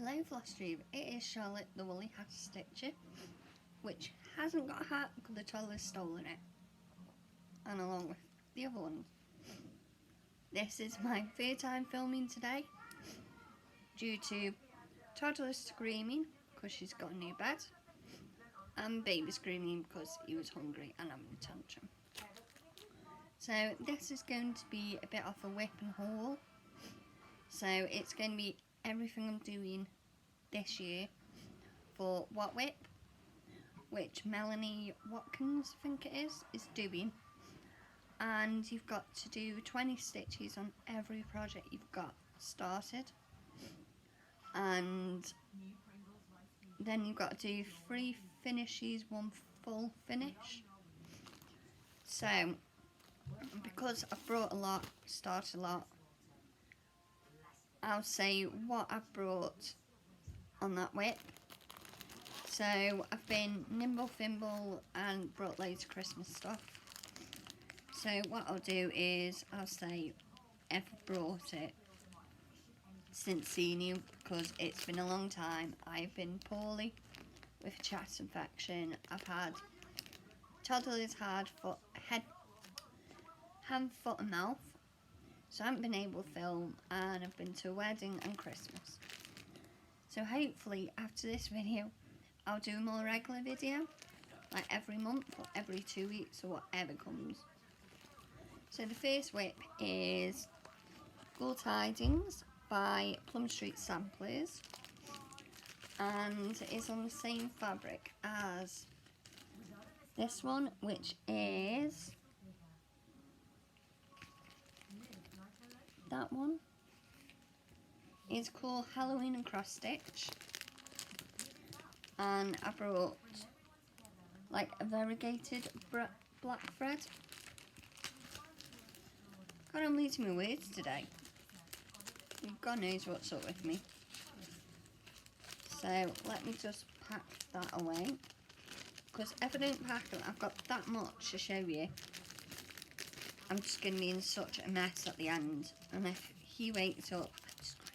Hello Flosstube, it is Charlotte the Woolly Hat Stitcher, which hasn't got a hat because the toddler's stolen it, and along with the other ones. This is my third time filming today, due to toddler screaming because she's got a new bed, and baby screaming because he was hungry and having a tantrum. So this is going to be a bit of a whip and haul. So it's going to be everything I'm doing this year for What Whip, which Melanie Watkins, I think it is doing. And you've got to do 20 stitches on every project you've got started. And then you've got to do 3 finishes, 1 full finish. So, because I've brought a lot, started a lot, I'll say what I've brought on that whip. So I've been nimble thimble and brought loads of Christmas stuff. So what I'll do is I'll say I've brought it since seeing you, because it's been a long time. I've been poorly with a chest infection. I've had toddlers had hand, foot and mouth. So I haven't been able to film, and I've been to a wedding and Christmas. So hopefully after this video, I'll do a more regular video, like every month or every 2 weeks or whatever comes. So the first whip is Good Tidings by Plum Street Samplers, and it's on the same fabric as this one, which is that one. It's called Halloween and Cross Stitch, and I brought like a variegated black thread. God, I'm losing my words today. God knows what's up with me. So let me just pack that away, because if I don't pack it, I've got that much to show you. I'm just going to be in such a mess at the end, and if he wakes up, I'm screwed.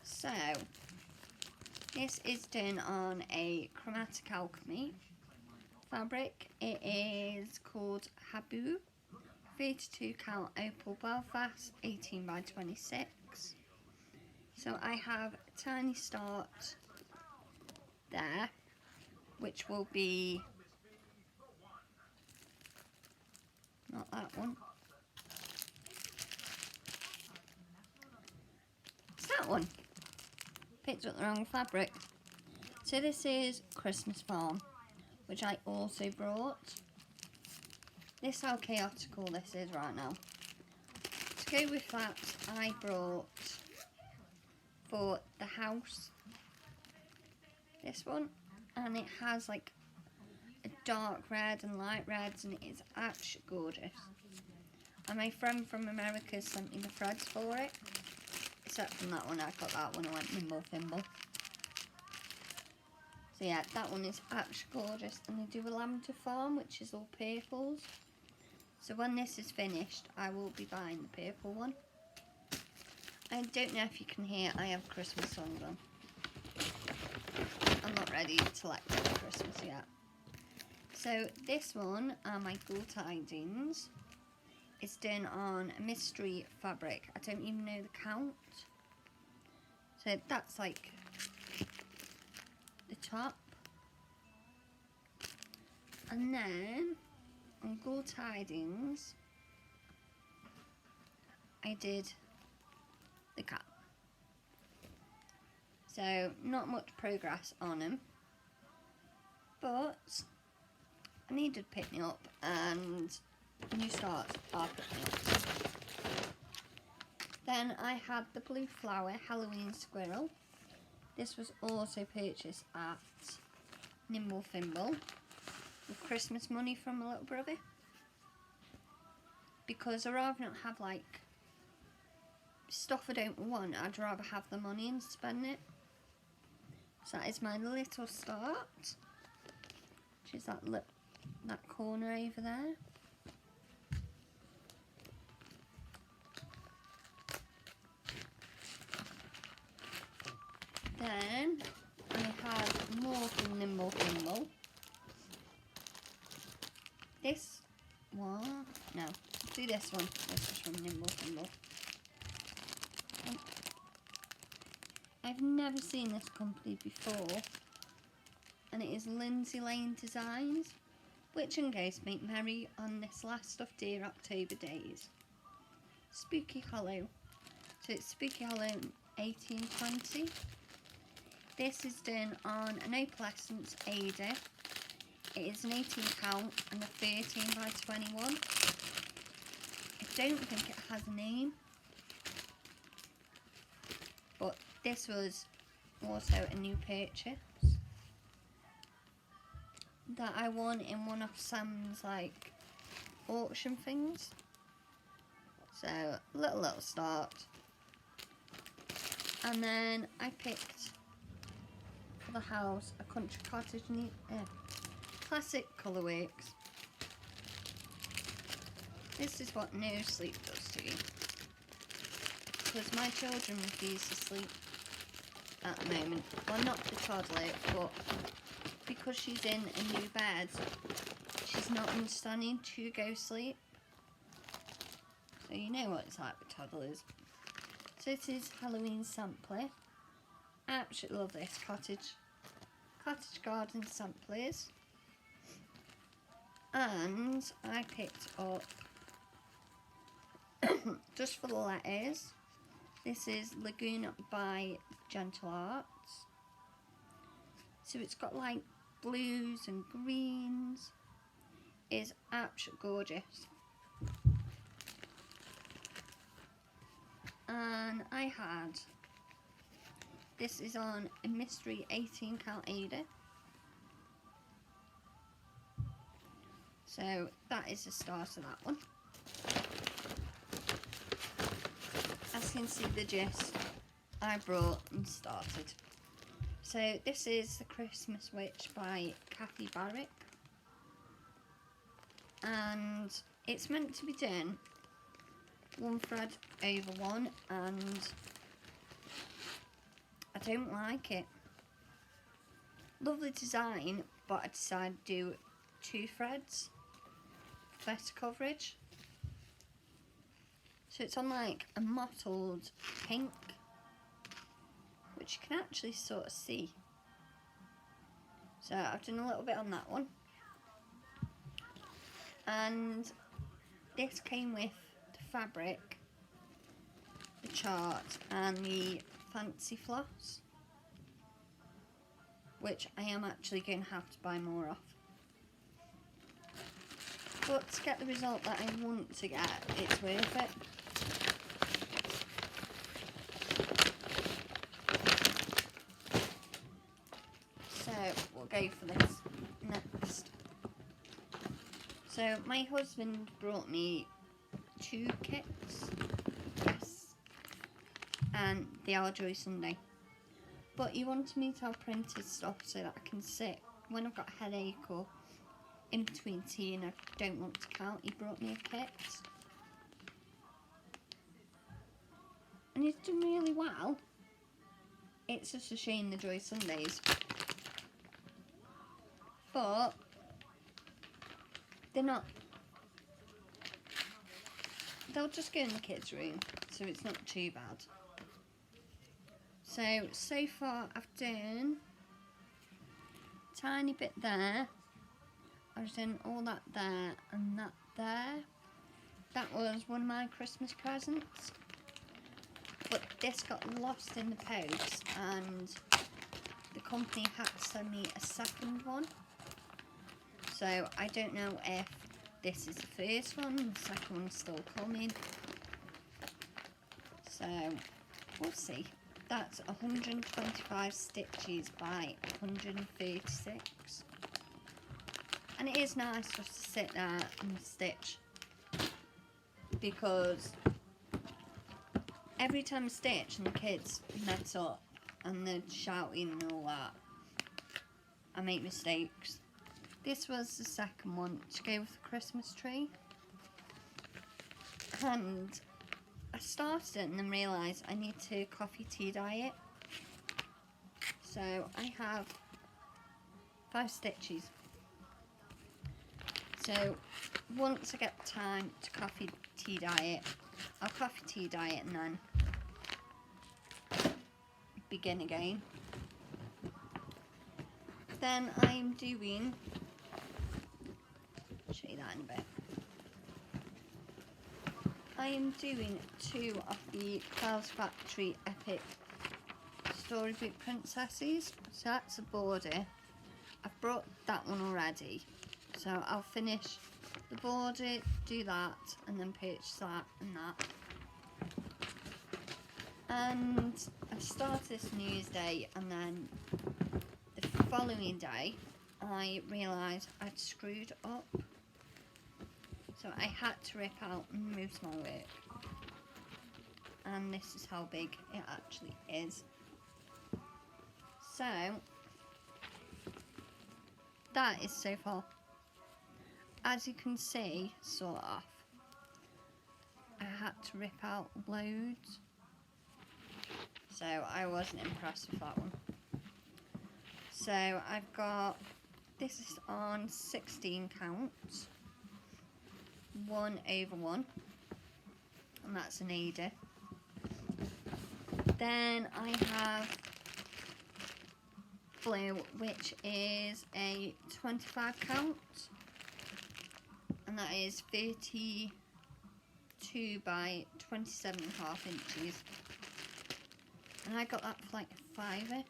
So, this is done on a Chromatic Alchemy fabric. It is called Habu, 32 count opal Belfast, 18 by 26. So I have a tiny start there, which will be not that one. It's that one. Picked up the wrong fabric. So this is Christmas Farm, which I also brought. This is how chaotical this is right now. To go with that, I brought for the house this one, and it has like a dark red and light reds, and it is actually gorgeous. And my friend from America sent me the threads for it, except from that one. I got that one, I went nimble thimble. So yeah, that one is actually gorgeous, and they do a lavender farm, which is all purples. So when this is finished, I will be buying the purple one. I don't know if you can hear, I have Christmas songs on. I'm not ready to let go of Christmas yet. So this one are my Good Tidings. It's done on a mystery fabric. I don't even know the count. So that's like the top. And then on Good Tidings, I did the cap. So not much progress on them, but I needed to pick me up, and new starts are picking up. Then I had the Blue Flower Halloween Squirrel. This was also purchased at Nimble Thimble with Christmas money from my little brother, because I'd rather not have like stuff I don't want. I'd rather have the money and spend it. So that is my little start, which is that corner over there. This one, no, do this one. This is from Nimble Thimble. I've never seen this company before, and it is Lindsay Lane Designs, which in case make merry on this last of dear October days. Spooky Hollow. So it's Spooky Hollow 1820. This is done on an opalescence Ada. It is an 18 count and a 13 by 21. I don't think it has a name, but this was also a new purchase that I won in one of Sam's like auction things. So little start, and then I picked for the house a country cottage classic colourworks. This is what no sleep does to you, because my children refuse to sleep at the moment. Well, not the toddler, but because she's in a new bed, she's not understanding to go sleep. So you know what it's like with toddlers. So this is Halloween sampler. I absolutely love this cottage garden samplers. And I picked up just for the letters. This is Lagoon by Gentle Arts. So it's got like blues and greens. It's absolutely gorgeous. And I had, this is on a mystery 18 count Ada. So that is the start of that one. As you can see the gist, I brought and started. So this is The Christmas Witch by Kathy Barrick. And it's meant to be done one thread over one, and I don't like it. Lovely design, but I decided to do 2 threads for better coverage. So it's on like a mottled pink, which you can actually sort of see. So I've done a little bit on that one. And this came with the fabric, the chart and the fancy floss, which I am actually going to have to buy more of. But to get the result that I want to get, it's worth it. So we'll go for this next. So my husband brought me 2 kits, yes, and they are Joy Sunday. But he wanted me to have printed stuff so that I can sit when I've got a headache or in between tea and I don't want to count. He brought me a kit, and he's done really well. It's just a shame the Joy Sundays, but they're not. They'll just go in the kids' room, so it's not too bad. So far I've done a tiny bit there. I've done all that there and that there. That was one of my Christmas presents. But this got lost in the post, and the company had to send me a second one. So I don't know if this is the first one, the second one's still coming. So we'll see. That's 125 stitches by 136. And it is nice just to sit there and stitch, because every time I stitch and the kids mess up and they're shouting and all that, I make mistakes. This was the second one to go with the Christmas tree, and I started it and then realised I need to coffee tea dye it. So I have 5 stitches. So once I get time to coffee tea dye it, I'll coffee tea dye it and then begin again. Then I'm doing, I'll show you that in a bit. I am doing 2 of the Clouds Factory Epic Storybook Princesses. So that's a border. I've brought that one already. So I'll finish the border, do that, and then purchase that and that. And I've started this New Year's Day, and then the following day I realised I'd screwed up. So I had to rip out most of my work. And this is how big it actually is. So that is so far. As you can see, sort of, I had to rip out loads. So I wasn't impressed with that one. So I've got, this is on 16 counts, 1/1, and that's an Ada. Then I have blue, which is a 25 count, and that is 32 by 27.5 inches. And I got that for like a £5.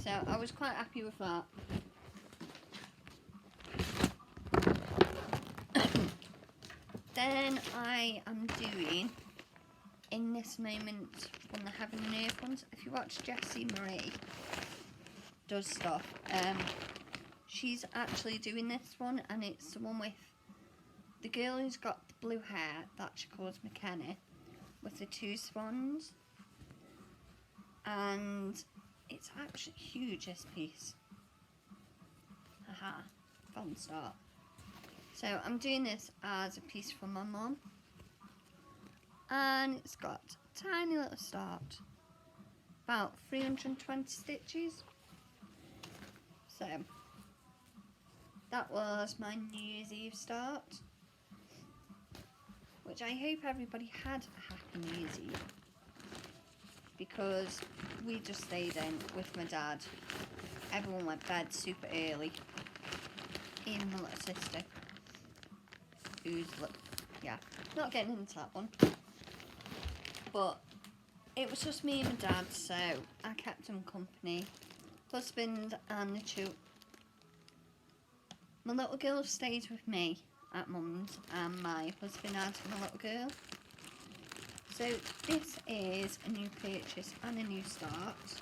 So I was quite happy with that. Then I am doing, in this moment, when they're having the nerf ones. If you watch Jessie Marie does stuff, she's actually doing this one, and it's the one with the girl who's got the blue hair that she calls McKenna, with the 2 swans, and it's actually huge, this piece. Haha, fun start. So I'm doing this as a piece for my mum, and it's got a tiny little start, about 320 stitches. So that was my New Year's Eve start, which I hope everybody had a happy New Year's Eve, because we just stayed in with my dad. Everyone went to bed super early, even my little sister, who's, yeah, not getting into that one. But it was just me and my dad, so I kept him company. Husband and the 2. My little girl stayed with me at mum's, and my husband had my little girl. So this is a new purchase and a new start,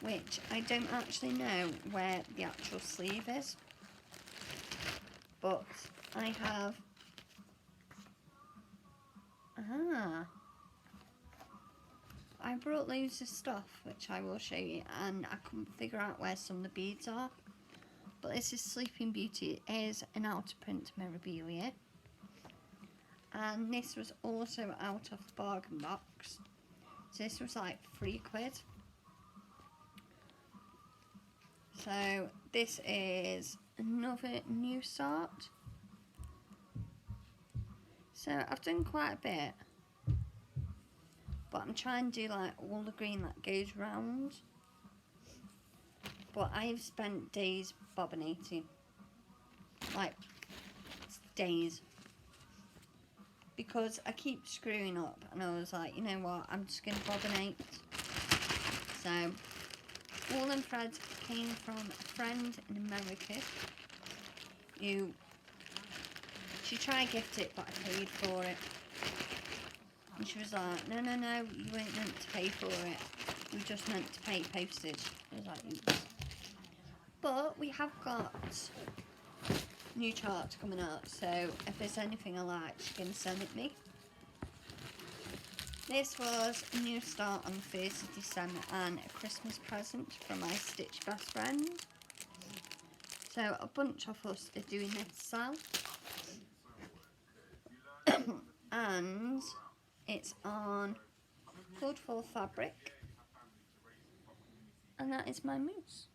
which I don't actually know where the actual sleeve is, but I have, I brought loads of stuff which I will show you, and I couldn't figure out where some of the beads are. But this is Sleeping Beauty. It is an out of print memorabilia, and this was also out of the bargain box, so this was like £3. So this is another new start. So I've done quite a bit, but I'm trying to do like all the green that goes round. But I've spent days bobbinating, like days, because I keep screwing up, and I was like, you know what, I'm just going to bobbinate. So all them threads came from a friend in America who, she tried to gift it, but I paid for it. And she was like, no, you weren't meant to pay for it. You just meant to pay postage. I was like, oops. But we have got new charts coming out, so if there's anything I like, she can send it me. This was a new start on the 1st of December and a Christmas present from my Stitch best friend. So a bunch of us are doing this sale. And it's on Code Full fabric. And that is my mousse.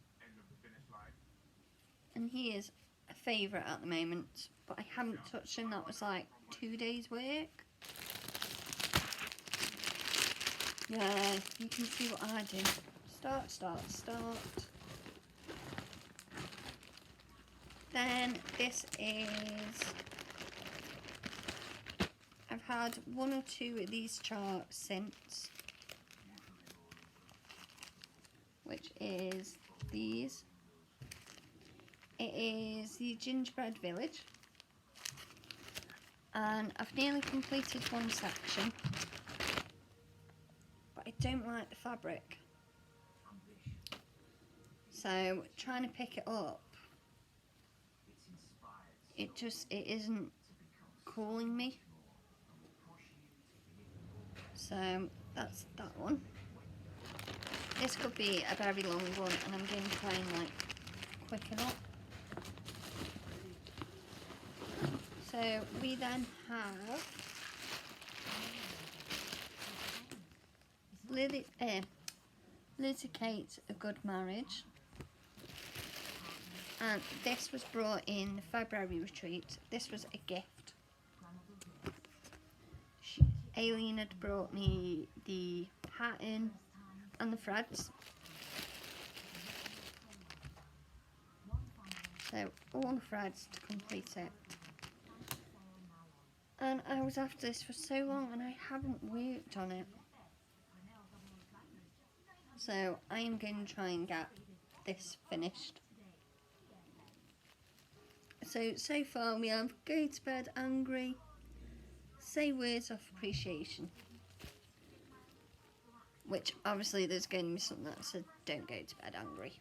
and he is a favourite at the moment, but I haven't touched him. That was like 2 days work. Yeah, you can see what I do. Start, start, start. Then this is, I've had 1 or 2 of these charts since, which is these. It is the Gingerbread Village, and I've nearly completed one section, but I don't like the fabric, so trying to pick it up, it isn't calling me. So that's that one. This could be a very long one, and I'm going to try and like quicken up. So we then have Litigate a Good Marriage, and this was brought in the February retreat. This was a gift. Aileen had brought me the pattern and the threads. So all the threads to complete it. And I was after this for so long and I haven't worked on it. So I am going to try and get this finished. So far we have Go to Bed Angry, Say Words of Appreciation. Which obviously there's going to be something that said don't go to bed angry.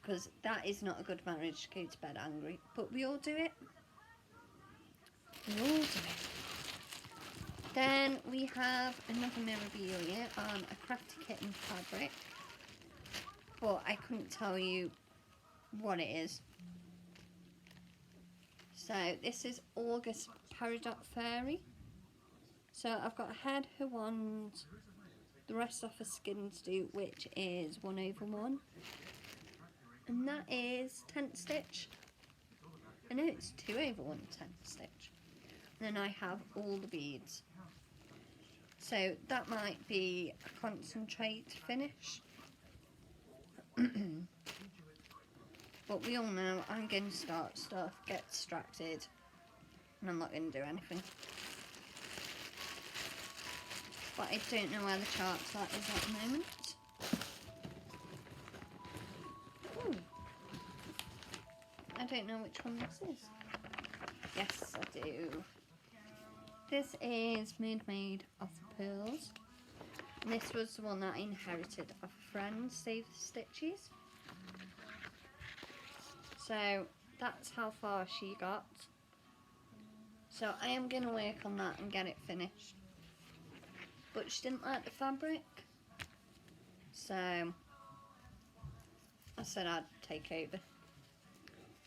Because that is not a good marriage to go to bed angry. But we all do it. We all do it. Then we have another memorabilia on a Crafty Kitten fabric. But I couldn't tell you what it is. So this is August Peridot Fairy. So I've got a head, her wand, the rest of her skin to do, which is 1/1. And that is tent stitch. I know it's 2/1 tent stitch. And then I have all the beads. So that might be a concentrate finish. But we all know I'm going to start stuff, get distracted, and I'm not going to do anything. But I don't know where the chart that is at the moment. Ooh. I don't know which one this is. Yes, I do. This is Made of Pearls. And this was the one that I inherited off a friend, Save the Stitches. So that's how far she got. So I am going to work on that and get it finished. But she didn't like the fabric. So I said I'd take over.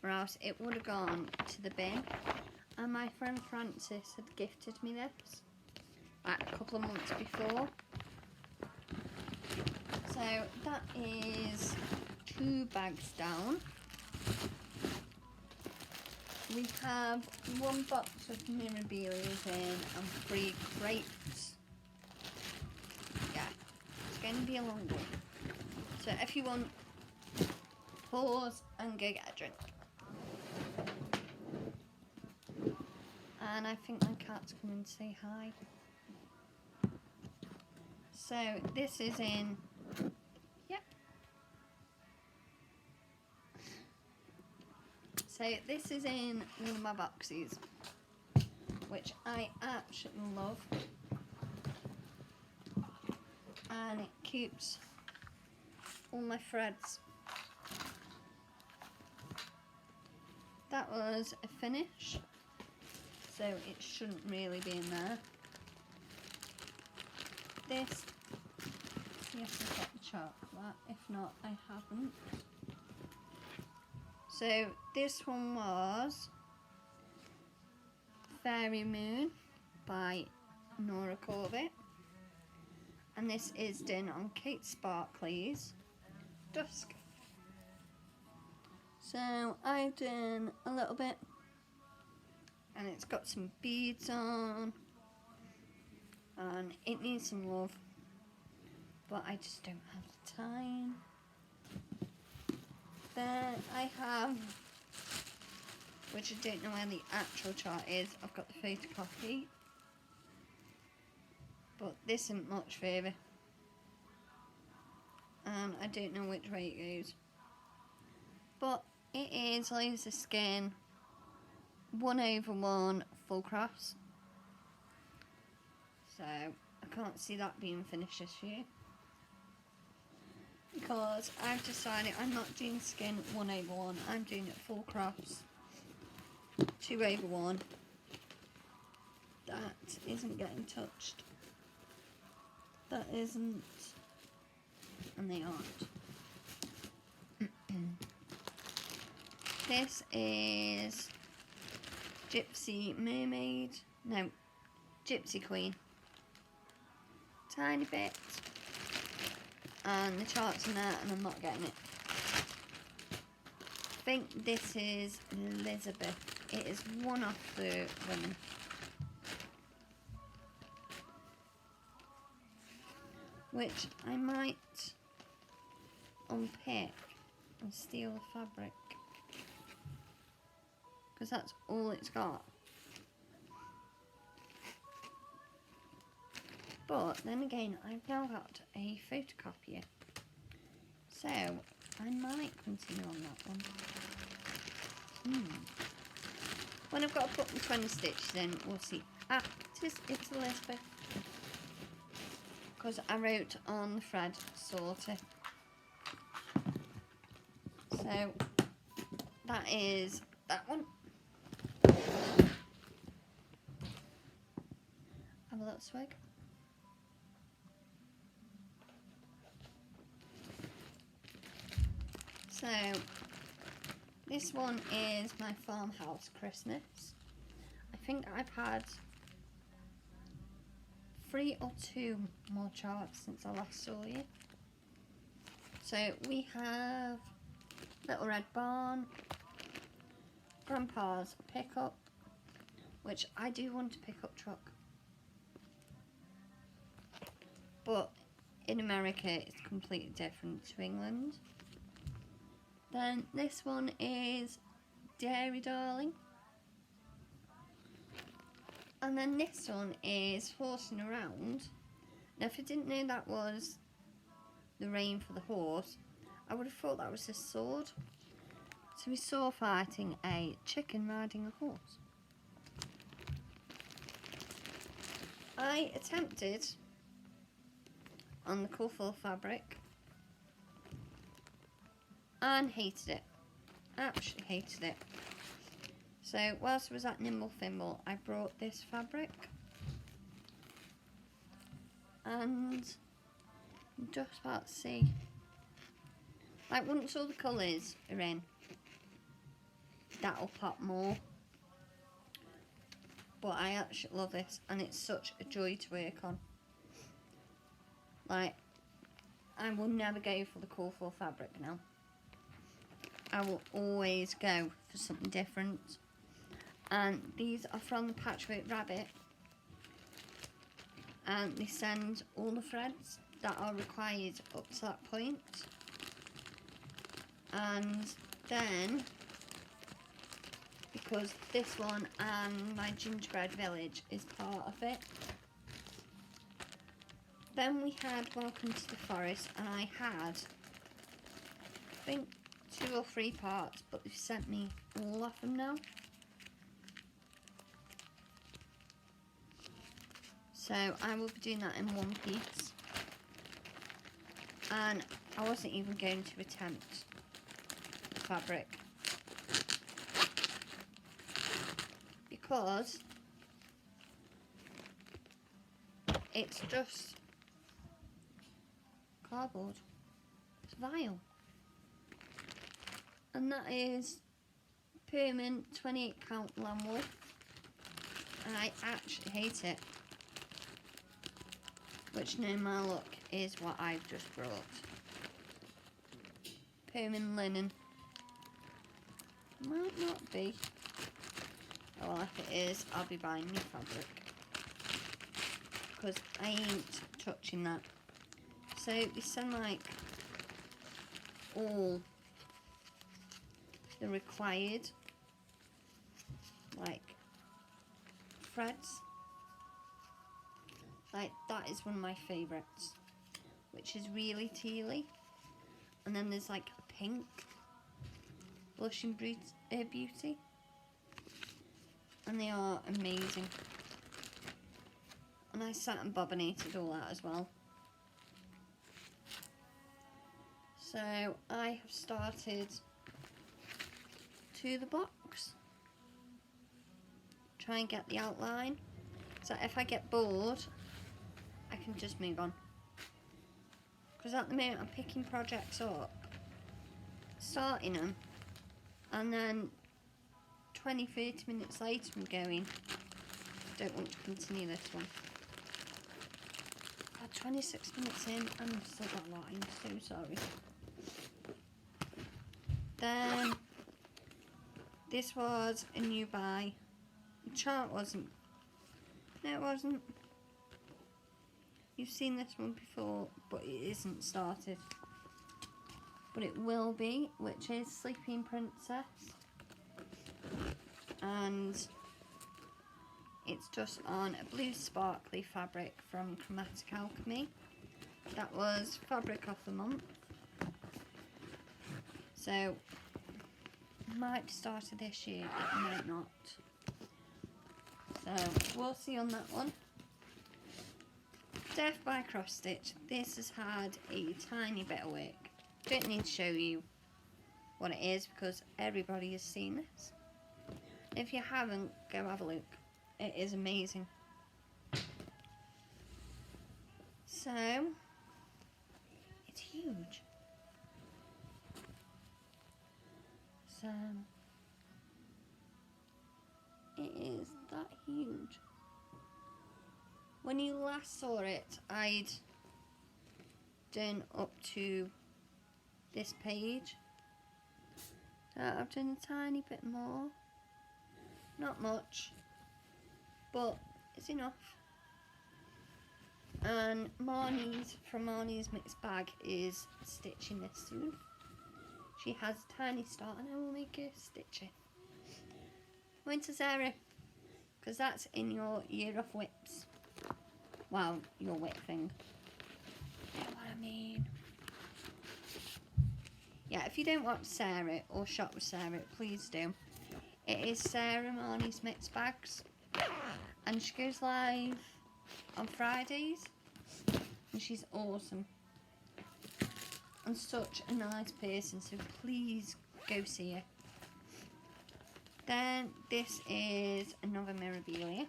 Or else it would have gone to the bin. And my friend Francis had gifted me this like a couple of months before. So that is 2 bags down. We have 1 box of memorabilia in and 3 crates. Yeah, it's going to be a long one. So if you want, pause and go get a drink. And I think my cat's coming to say hi. So this is in, yep. So this is in one of my boxes, which I absolutely love. And it keeps all my threads. That was a finish, so it shouldn't really be in there. This, yes, I've got the chart for that. If not, I haven't. So this one was Fairy Moon by Nora Corbett. And this is done on Kate Sparkley's Dusk. So I've done a little bit, and it's got some beads on, and it needs some love, but I just don't have the time. Then I have, which I don't know where the actual chart is, I've got the photocopy, but this isn't much further, and I don't know which way it goes, but it is laser skin 1/1 full cross, so I can't see that being finished this year, because I've decided I'm not doing skin 1/1, I'm doing it full cross 2/1. That isn't getting touched. That isn't. And they aren't. This is Gypsy Mermaid. No, Gypsy Queen. Tiny bit. And the chart's in there and I'm not getting it. I think this is Elizabeth. It is one of the women. Which I might unpick and steal the fabric, because that's all it's got. But then again, I've now got a photocopier, so I might continue on that one. When I've got to put my 20 stitches in, we'll see. Ah, it's Elizabeth. Because I wrote on the thread sorted. So that is that one. Have a little swig. So this one is my farmhouse Christmas. I think I've had 3 or 2 more charts since I last saw you. So we have Little Red Barn, Grandpa's Pickup, which I do want a pickup truck, but in America it's completely different to England. Then this one is Dairy Darling. And then this one is Horsing Around. Now if I didn't know that was the rein for the horse, I would have thought that was his sword. So we saw fighting a chicken riding a horse. I attempted on the colourful fabric and hated it. Absolutely hated it. So whilst I was at Nimble Thimble, I brought this fabric, and I'm just about to see, like once all the colours are in, that'll pop more. But I actually love this, and it's such a joy to work on. Like, I will never go for the colourful fabric now. I will always go for something different. And these are from the Patchwork Rabbit, and they send all the threads that are required up to that point, and then because this one and my Gingerbread Village is part of it, then we had Welcome to the Forest, and I had I think 2 or 3 parts, but they've sent me all of them now. So I will be doing that in one piece, and I wasn't even going to attempt fabric because it's just cardboard. It's vile, and that is permanent 28 count lamb wool, and I actually hate it. Which now my look is what I've just brought. Permanent linen. Might not be. Oh, well, if it is, I'll be buying new fabric. Because I ain't touching that. So they send like all the required like threads. Like that is one of my favourites, which is really tealy. And then there's like a pink Blushing Beauty. And they are amazing. And I sat and bobbinated all that as well. So I have started to the box. Try and get the outline. So if I get bored, I can just move on. Because at the moment I'm picking projects up, starting them, and then 20-30 minutes later I'm going, don't want to continue this one. 26 minutes in and I've still got a lot. I'm so sorry. Then this was a new buy. The chart wasn't. No, it wasn't. You've seen this one before, but it isn't started. But it will be, which is Sleeping Princess. And it's just on a blue sparkly fabric from Chromatic Alchemy. That was Fabric of the Month. So, might start this year, it might not. So, we'll see on that one. Death by Cross Stitch. This has had a tiny bit of work. Don't need to show you what it is because everybody has seen this. If you haven't, go have a look. It is amazing. So, it's huge. So, it is that huge. When you last saw it, I'd done up to this page. So I've done a tiny bit more. Not much, but it's enough. And Marnie's, from Marnie's Mixed Bag, is stitching this soon. She has a tiny start and I will make her stitch it. Winter Sarah, because that's in your year of whips. Well, your whip thing. You know what I mean? Yeah, if you don't watch Sarah or shop with Sarah, please do. It is Sarah Marnie's Mixed Bags. And she goes live on Fridays. And she's awesome. And such a nice person, so please go see her. Then this is another Mirabilia,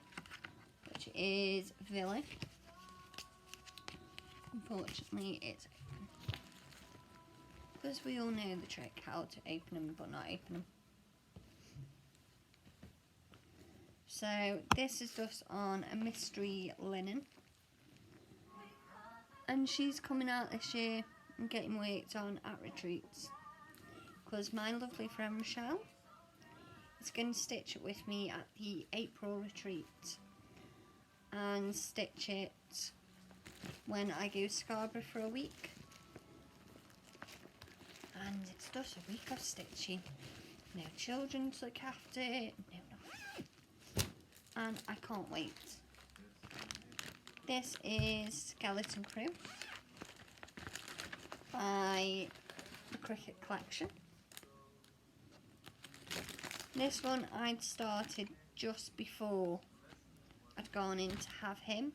which is Villa. Unfortunately, it's open. Because we all know the trick, how to open them but not open them. So this is just on a mystery linen. And she's coming out this year and getting worked on at retreats. Because my lovely friend Michelle is going to stitch it with me at the April retreat. And stitch it when I go to Scarborough for a week. And it's just a week of stitching. No children to look after, no nothing. And I can't wait. This is Skeleton Crew by the Cricket Collection. This one I'd started just before I'd gone in to have him.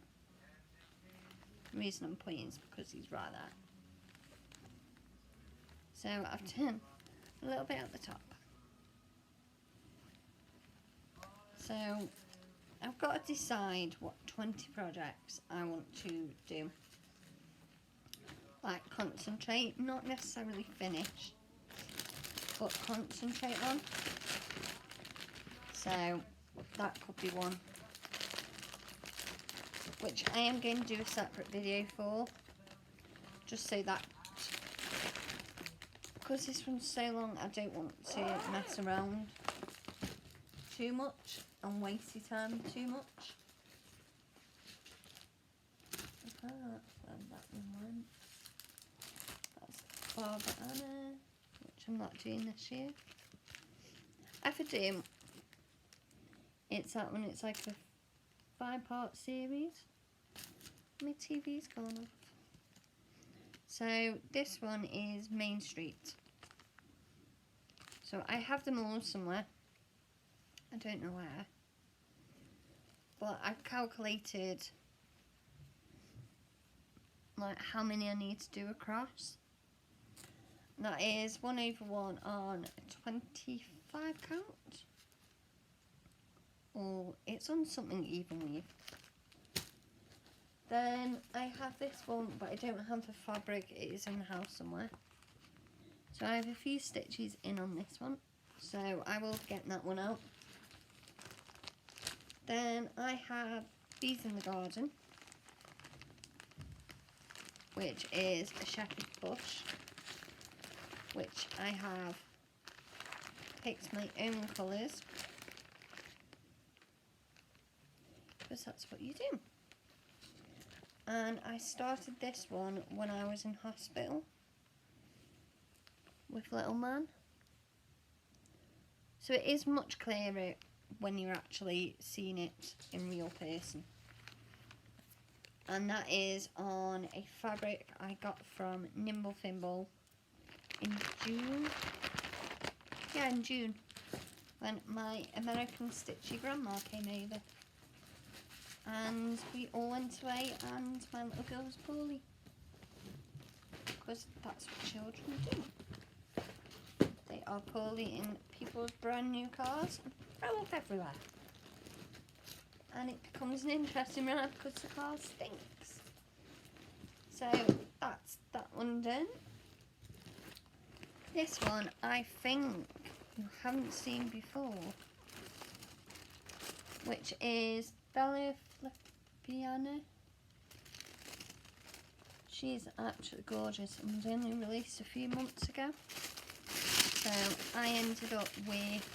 The reason I'm pointing is because he's right there. So I've done a little bit at the top. So I've got to decide what 20 projects I want to do. Like concentrate, not necessarily finish, but concentrate on. So that could be one, which I am going to do a separate video for, just so that, because this one's so long, I don't want to mess around too much and waste your time too much. Where that one went. That's Barbara Anna, which I'm not doing this year. If I do, it's that one. It's like a 5-part series. My TV's gone off. So this one is Main Street. So I have them all somewhere. I don't know where. But I've calculated like how many I need to do across. That is 1/1 on a 25 count. Or it's on something even with. Then I have this one, but I don't have the fabric. It is in the house somewhere. So I have a few stitches in on this one. So I will get that one out. Then I have Bees in the Garden, which is a shepherd bush, which I have picked my own colours, because that's what you do. And I started this one when I was in hospital with little man. So it is much clearer when you're actually seeing it in real person. And that is on a fabric I got from Nimble Thimble in June. Yeah, in June, when my American Stitchy grandma came over. And we all went away and my little girl was poorly. Because that's what children do. They are poorly in people's brand new cars and throw up everywhere. And it becomes an interesting ride because the car stinks. So that's that one done. This one I think you haven't seen before, which is Bella Flipiana. She's absolutely gorgeous and was only released a few months ago. So I ended up with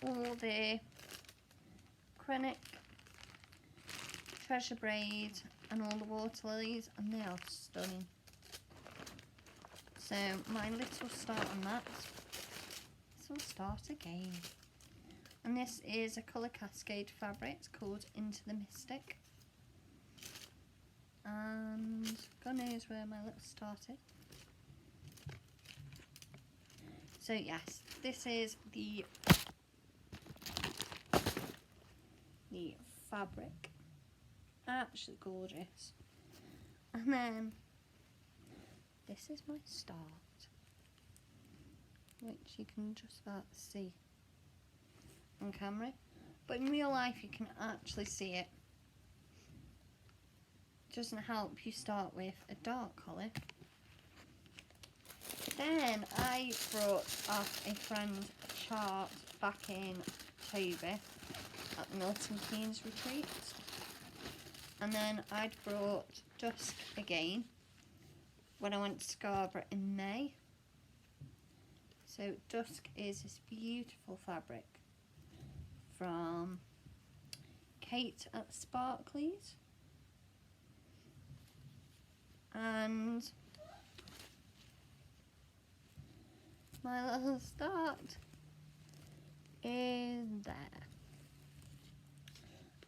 all the Krennic, Treasure Braid and all the water lilies, and they are stunning. So my little start on that. This will start again. And this is a colour cascade fabric. It's called Into the Mystic. And God knows where my little started. So yes, this is the fabric. Absolutely gorgeous. And then this is my start, which you can just about see on camera, but in real life you can actually see it. Doesn't help you start with a dark colour. Then I brought off a friend a chart back in October at the Milton Keynes retreat, and then I'd brought Dusk again when I went to Scarborough in May. So Dusk is this beautiful fabric from Kate at Sparkleys, and my little start is there.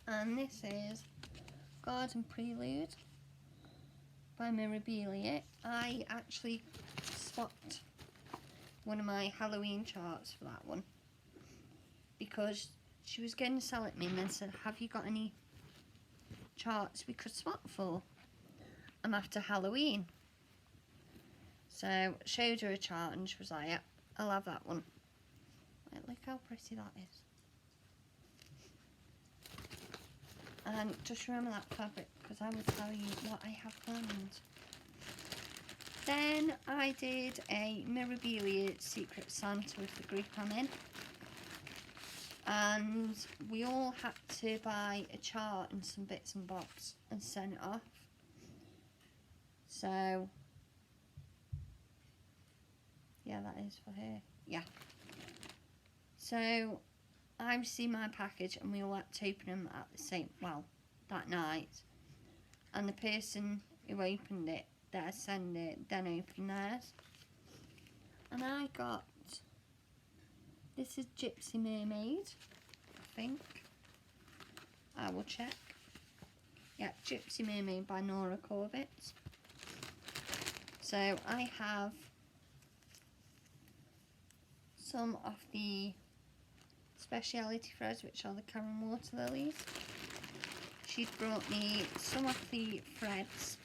And this is Garden Prelude by Mirabilia. I actually swapped one of my Halloween charts for that one because she was going to sell it me and then said, have you got any charts we could swap for? I'm after Halloween. So showed her a chart and she was like, yeah, I'll have that one. Like, look how pretty that is. And just remember that fabric because I will tell you what I have planned. Then I did a Mirabilia Secret Santa with the group I'm in. And we all had to buy a chart and some bits and bobs and send it off. So Yeah, that is for her. Yeah. So I received my package and we all had to open them at the same, well, that night. And the person who opened it, that sent it, then opened theirs. And I got, this is Gypsy Mermaid, I think. I will check. Yeah, Gypsy Mermaid by Nora Corbett. So I have some of the speciality threads, which are the Karen Water Lilies. She's brought me some of the threads,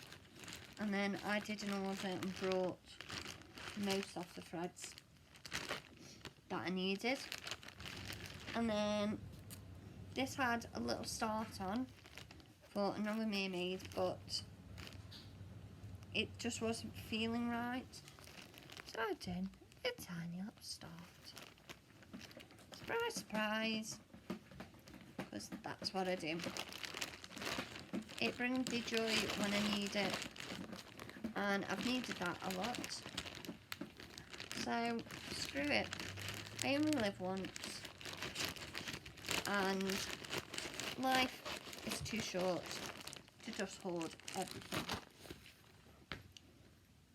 and then I did an order and brought most of the threads that I needed. And then this had a little start on for another mermaid, but it just wasn't feeling right. So I did a tiny little start. Surprise, surprise. Because that's what I do. It brings the joy when I need it. And I've needed that a lot. So, screw it. I only live once. And life is too short to just hoard everything.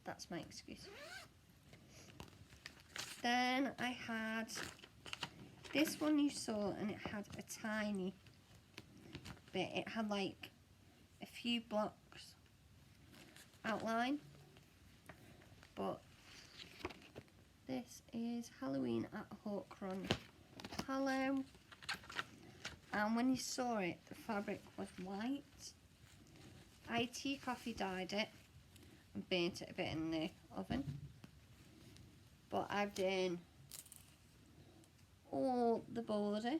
That's my excuse. Then I had this one you saw, and it had a tiny bit. It had like a few blocks outline. But this is Halloween at Hawk Run Hollow. And when you saw it, the fabric was white. I tea coffee dyed it and burnt it a bit in the oven. But I've done all the border.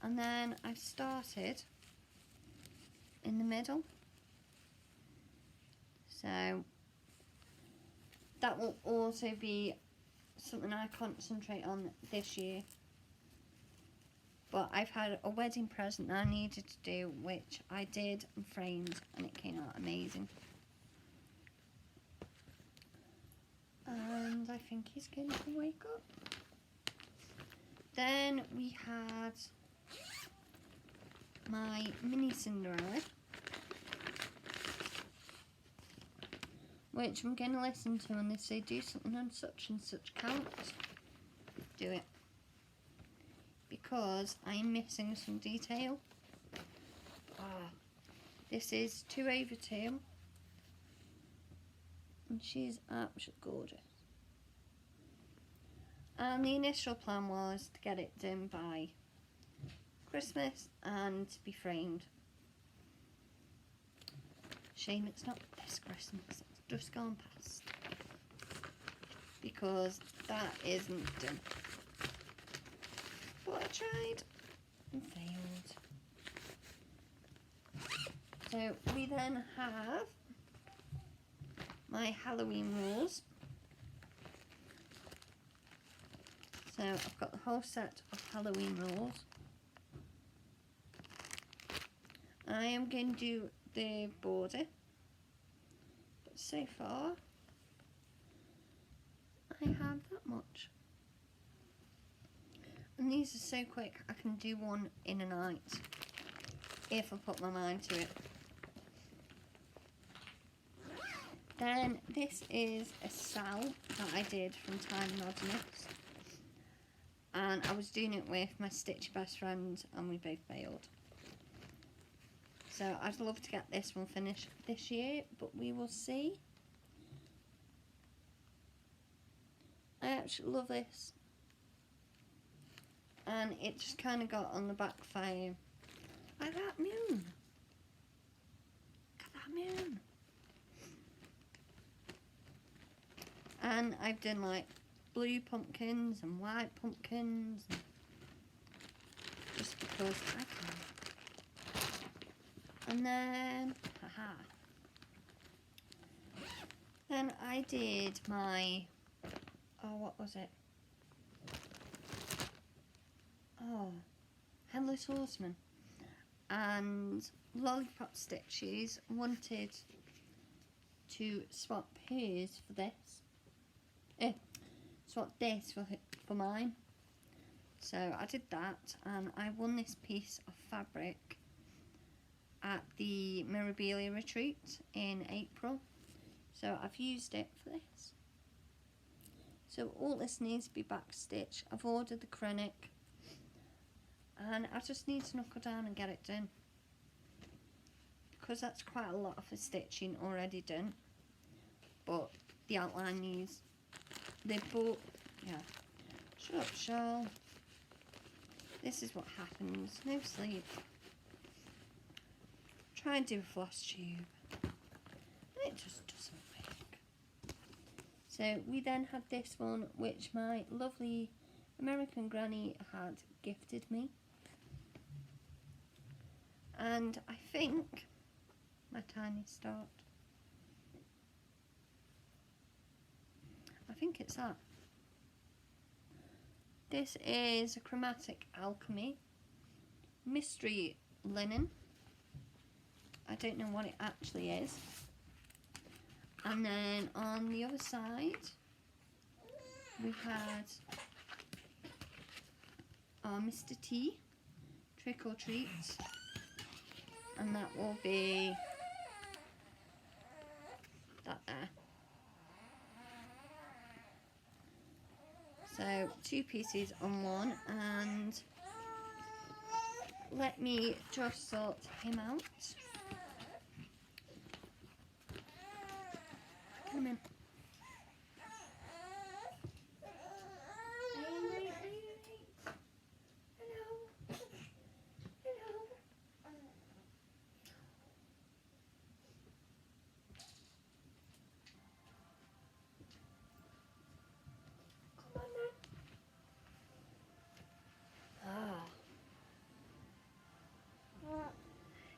And then I've started in the middle. So that will also be something I concentrate on this year. But I've had a wedding present that I needed to do, which I did and framed, and it came out amazing. And I think he's going to wake up. Then we had my mini Cinderella, which I'm going to listen to when they say do something on such and such count. Do it. Because I'm missing some detail. This is 2/2. And she's absolutely gorgeous. And the initial plan was to get it done by Christmas and to be framed. Shame it's not this Christmas, it's just gone past. Because that isn't done. But I tried and failed. So we then have my Halloween rules. So I've got the whole set of Halloween rules. I am going to do the border, but so far I have that much. And these are so quick, I can do one in a night if I put my mind to it. Then this is a cell that I did from Time Anonymous, and I was doing it with my Stitchy best friend and we both failed. So I'd love to get this one finished this year, but we will see. I actually love this. And it just kind of got on the back frame. Like that moon. Look at that moon. And I've done like blue pumpkins and white pumpkins. Just because I can. And then, haha. Then I did my, what was it? Headless Horseman. And Lollipop Stitches wanted to swap hers for this. swap this for mine. So I did that, and I won this piece of fabric at the Mirabilia retreat in April. So I've used it for this. So all this needs to be backstitched. I've ordered the Krennic, and I just need to knuckle down and get it done, because that's quite a lot of the stitching already done, but the outline needs shut up, shawl. This is what happens. No sleep. Try and do a Flosstube, and it just doesn't work. So we then had this one, which my lovely American granny had gifted me, and I think my tiny start. I think it's that. This is a Chromatic Alchemy mystery linen. I don't know what it actually is. And then on the other side we had our Mr. T, Trick or Treat, and that will be that there. So 2 pieces on one, and let me just sort him out. Come in.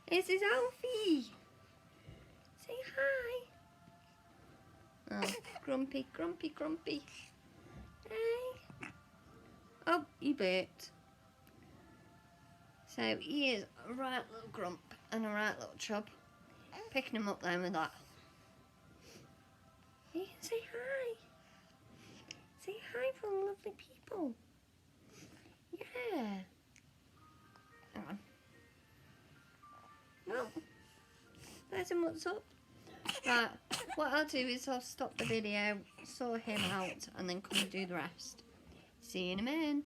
This is Alfie. Say hi. Oh, grumpy, grumpy, grumpy. Hey. Oh, he bit. So he is a right little grump and a right little chub. Picking him up there with that. You can say hi. Say hi for the lovely people. Yeah. Hang on. Well, there's him, what's up. Right, what I'll do is I'll stop the video, sort him out, and then come and do the rest. See you in a minute.